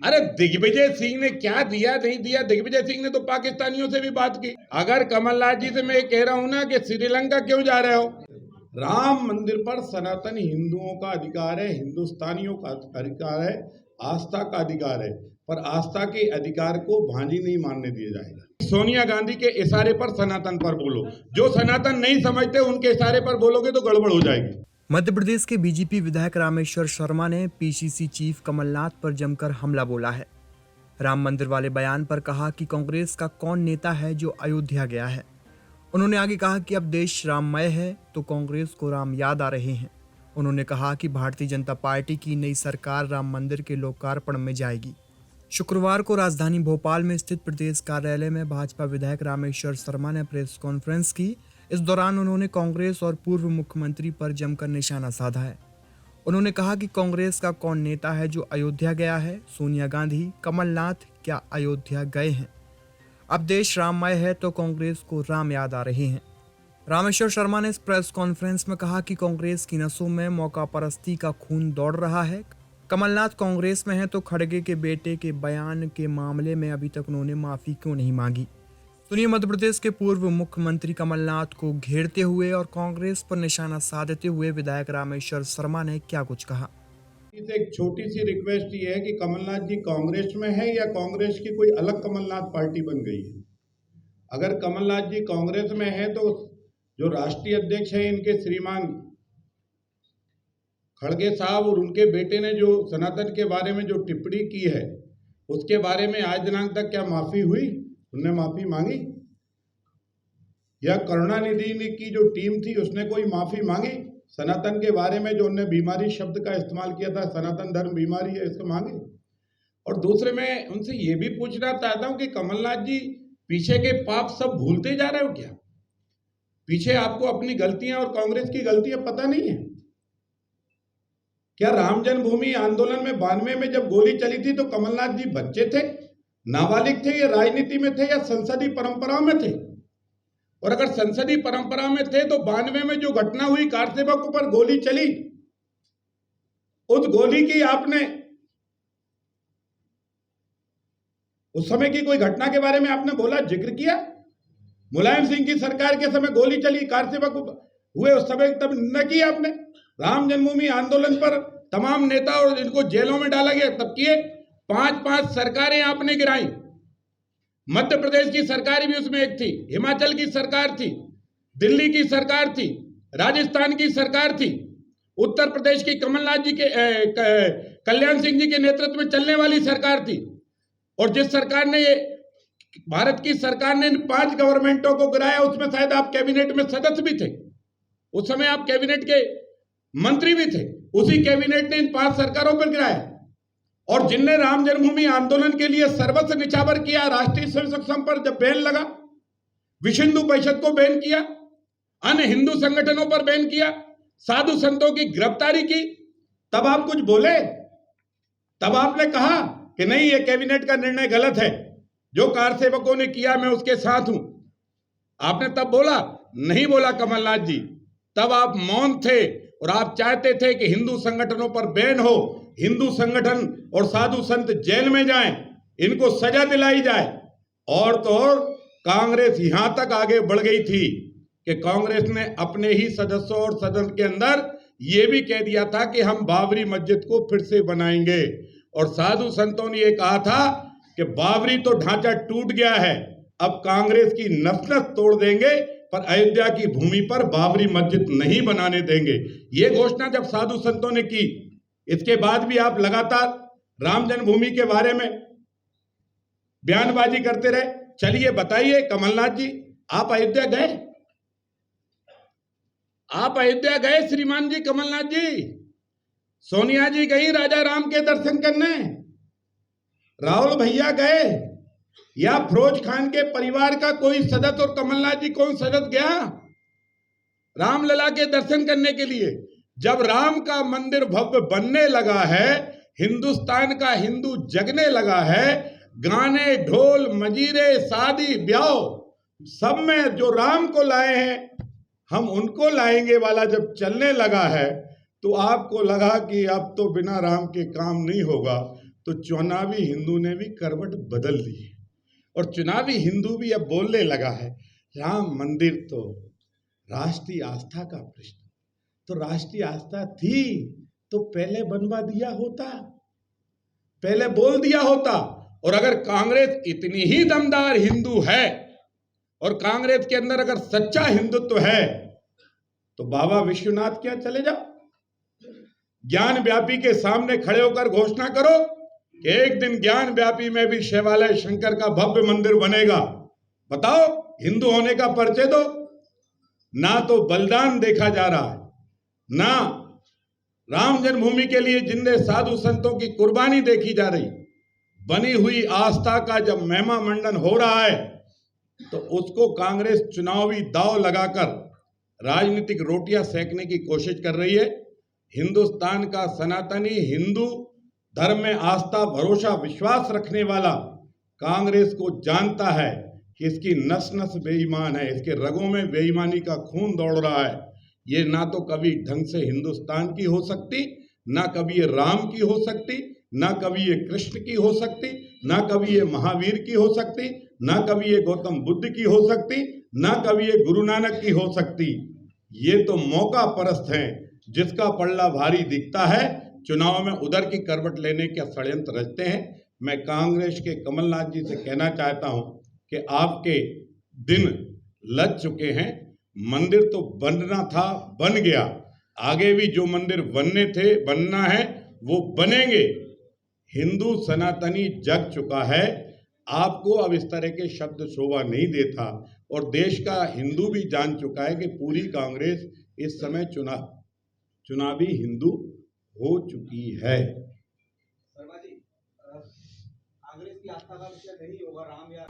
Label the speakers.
Speaker 1: अरे दिग्विजय सिंह ने क्या दिया नहीं दिया? दिग्विजय सिंह ने तो पाकिस्तानियों से भी बात की। अगर कमलनाथ जी से मैं कह रहा हूं ना कि श्रीलंका क्यों जा रहे हो? राम मंदिर पर सनातन हिंदुओं का अधिकार है, हिंदुस्तानियों का अधिकार है, आस्था का अधिकार है, पर आस्था के अधिकार को भांजी नहीं मानने दिया जाएगा। सोनिया गांधी के इशारे पर सनातन पर बोलो, जो सनातन नहीं समझते उनके इशारे पर बोलोगे तो गड़बड़ हो जाएगी।
Speaker 2: मध्य प्रदेश के बीजेपी विधायक रामेश्वर शर्मा ने पीसीसी चीफ कमलनाथ पर जमकर हमला बोला है। राम मंदिर वाले बयान पर कहा कि कांग्रेस का कौन नेता है जो अयोध्या गया है। उन्होंने आगे कहा कि अब देश राममय है तो कांग्रेस को राम याद आ रहे हैं। उन्होंने कहा कि भारतीय जनता पार्टी की नई सरकार राम मंदिर के लोकार्पण में जाएगी। शुक्रवार को राजधानी भोपाल में स्थित प्रदेश कार्यालय में भाजपा विधायक रामेश्वर शर्मा ने प्रेस कॉन्फ्रेंस की। इस दौरान उन्होंने कांग्रेस और पूर्व मुख्यमंत्री पर जमकर निशाना साधा है। उन्होंने कहा कि कांग्रेस का कौन नेता है जो अयोध्या गया है? सोनिया गांधी, कमलनाथ क्या अयोध्या गए हैं? अब देश राममय है तो कांग्रेस को राम याद आ रहे हैं। रामेश्वर शर्मा ने इस प्रेस कॉन्फ्रेंस में कहा कि कांग्रेस की नसों में मौका परस्ती का खून दौड़ रहा है। कमलनाथ कांग्रेस में है तो खड़गे के बेटे के बयान के मामले में अभी तक उन्होंने माफी क्यों नहीं मांगी? सुनिए मध्य प्रदेश के पूर्व मुख्यमंत्री कमलनाथ को घेरते हुए और कांग्रेस पर निशाना साधते हुए विधायक रामेश्वर शर्मा ने क्या कुछ कहा।
Speaker 1: एक छोटी सी रिक्वेस्ट ये है कि कमलनाथ जी कांग्रेस में है या कांग्रेस की कोई अलग कमलनाथ पार्टी बन गई है? अगर कमलनाथ जी कांग्रेस में है तो जो राष्ट्रीय अध्यक्ष है इनके श्रीमान खड़गे साहब और उनके बेटे ने जो सनातन के बारे में जो टिप्पणी की है उसके बारे में आज दिनांक तक क्या माफी हुई? उनने माफी मांगी? या करुणानिधि की जो टीम थी उसने कोई माफी मांगी? सनातन के बारे में जो उन्होंने बीमारी शब्द का इस्तेमाल किया था, सनातन धर्म बीमारी है, इसको मांगे? और दूसरे मैं उनसे ये भी पूछना चाहता हूं कि कमलनाथ जी पीछे के पाप सब भूलते जा रहे हो क्या? पीछे आपको अपनी गलतियां और कांग्रेस की गलतियां पता नहीं है क्या? राम जन्मभूमि आंदोलन में 92 में जब गोली चली थी तो कमलनाथ जी बच्चे थे, नाबालिग थे, या राजनीति में थे या संसदीय परंपरा में थे? और अगर संसदीय परंपरा में थे तो 92 में जो घटना हुई, कार सेवक पर गोली चली, उस गोली की आपने उस समय की कोई घटना के बारे में आपने बोला, जिक्र किया? मुलायम सिंह की सरकार के समय गोली चली, कार सेवक हुए, उस समय तब निंदा की आपने? राम जन्मभूमि आंदोलन पर तमाम नेता और इनको जेलों में डाला गया, तब किए? 5-5 सरकारें आपने गिराई। मध्य प्रदेश की सरकार भी उसमें एक थी, हिमाचल की सरकार थी, दिल्ली की सरकार थी, राजस्थान की सरकार थी, उत्तर प्रदेश की कमलनाथ जी के कल्याण सिंह जी के नेतृत्व में चलने वाली सरकार थी। और जिस सरकार ने भारत की सरकार ने इन 5 गवर्नमेंटों को गिराया उसमें शायद आप कैबिनेट में सदस्य भी थे, उस समय आप कैबिनेट के मंत्री भी थे। उसी कैबिनेट ने इन 5 सरकारों पर गिराया। और जिनने राम जन्मभूमि आंदोलन के लिए सर्वस्व निछावर किया, राष्ट्रीय स्वयंसेवक संघ पर जब बैन लगा, विश्व हिंदू परिषद को बैन किया, अन्य हिंदू संगठनों पर बैन किया, साधु संतों की गिरफ्तारी की, तब आप कुछ बोले? तब आपने कहा कि नहीं, ये कैबिनेट का निर्णय गलत है, जो कार सेवकों ने किया मैं उसके साथ हूं? आपने तब बोला? नहीं बोला कमलनाथ जी। तब आप मौन थे और आप चाहते थे कि हिंदू संगठनों पर बैन हो, हिंदू संगठन और साधु संत जेल में जाएं, इनको सजा दिलाई जाए। और तो और कांग्रेस यहां तक आगे बढ़ गई थी कि कांग्रेस ने अपने ही सदस्यों और सदन के अंदर यह भी कह दिया था कि हम बाबरी मस्जिद को फिर से बनाएंगे। और साधु संतों ने यह कहा था कि बाबरी तो ढांचा टूट गया है, अब कांग्रेस की नस नस तोड़ देंगे, पर अयोध्या की भूमि पर बाबरी मस्जिद नहीं बनाने देंगे। ये घोषणा जब साधु संतों ने की, इसके बाद भी आप लगातार राम जन्मभूमि के बारे में बयानबाजी करते रहे। चलिए बताइए कमलनाथ जी, आप अयोध्या गए? आप अयोध्या गए श्रीमान जी कमलनाथ जी? सोनिया जी गई राजा राम के दर्शन करने? राहुल भैया गए? या फिरोज खान के परिवार का कोई सदस्य और कमलनाथ जी कौन सदस्य गया रामलला के दर्शन करने के लिए? जब राम का मंदिर भव्य बनने लगा है, हिंदुस्तान का हिंदू जगने लगा है, गाने, ढोल, मजीरे, शादी, ब्याह सब में जो राम को लाए हैं हम उनको लाएंगे वाला जब चलने लगा है, तो आपको लगा कि अब तो बिना राम के काम नहीं होगा, तो चुनावी हिंदू ने भी करवट बदल ली है और चुनावी हिंदू भी अब बोलने लगा है राम मंदिर तो राष्ट्रीय आस्था का प्रश्न, तो राष्ट्रीय आस्था थी तो पहले बनवा दिया होता, पहले बोल दिया होता। और अगर कांग्रेस इतनी ही दमदार हिंदू है और कांग्रेस के अंदर अगर सच्चा हिंदुत्व है तो बाबा विश्वनाथ क्या चले जाओ, ज्ञान व्यापी के सामने खड़े होकर घोषणा करो कि एक दिन ज्ञान व्यापी में भी शिवालय शंकर का भव्य मंदिर बनेगा। बताओ, हिंदू होने का परिचय दो। ना तो बलिदान देखा जा रहा है, ना राम जन्मभूमि के लिए जिंदे साधु संतों की कुर्बानी देखी जा रही। बनी हुई आस्था का जब महिमा मंडन हो रहा है तो उसको कांग्रेस चुनावी दांव लगाकर राजनीतिक रोटियां सेकने की कोशिश कर रही है। हिंदुस्तान का सनातनी हिंदू धर्म में आस्था, भरोसा, विश्वास रखने वाला कांग्रेस को जानता है कि इसकी नस नस बेईमान है, इसके रगों में बेईमानी का खून दौड़ रहा है। ये ना तो कभी ढंग से हिंदुस्तान की हो सकती, ना कभी ये राम की हो सकती, ना कभी ये कृष्ण की हो सकती, ना कभी ये महावीर की हो सकती, ना कभी ये गौतम बुद्ध की हो सकती, ना कभी ये गुरु नानक की हो सकती। ये तो मौका परस्त हैं, जिसका पल्ला भारी दिखता है चुनाव में उधर की करवट लेने के षड्यंत्र रचते हैं। मैं कांग्रेस के कमलनाथ जी से कहना चाहता हूं कि आपके दिन लग चुके हैं। मंदिर तो बनना था, बन गया, आगे भी जो मंदिर बनने थे, बनना है, वो बनेंगे। हिंदू सनातनी जग चुका है, आपको अब इस तरह के शब्द शोभा नहीं देता और देश का हिंदू भी जान चुका है कि पूरी कांग्रेस इस समय चुनावी हिंदू हो चुकी है।
Speaker 3: शर्मा जी, कांग्रेस की आस्था का विषय नहीं होगा राम या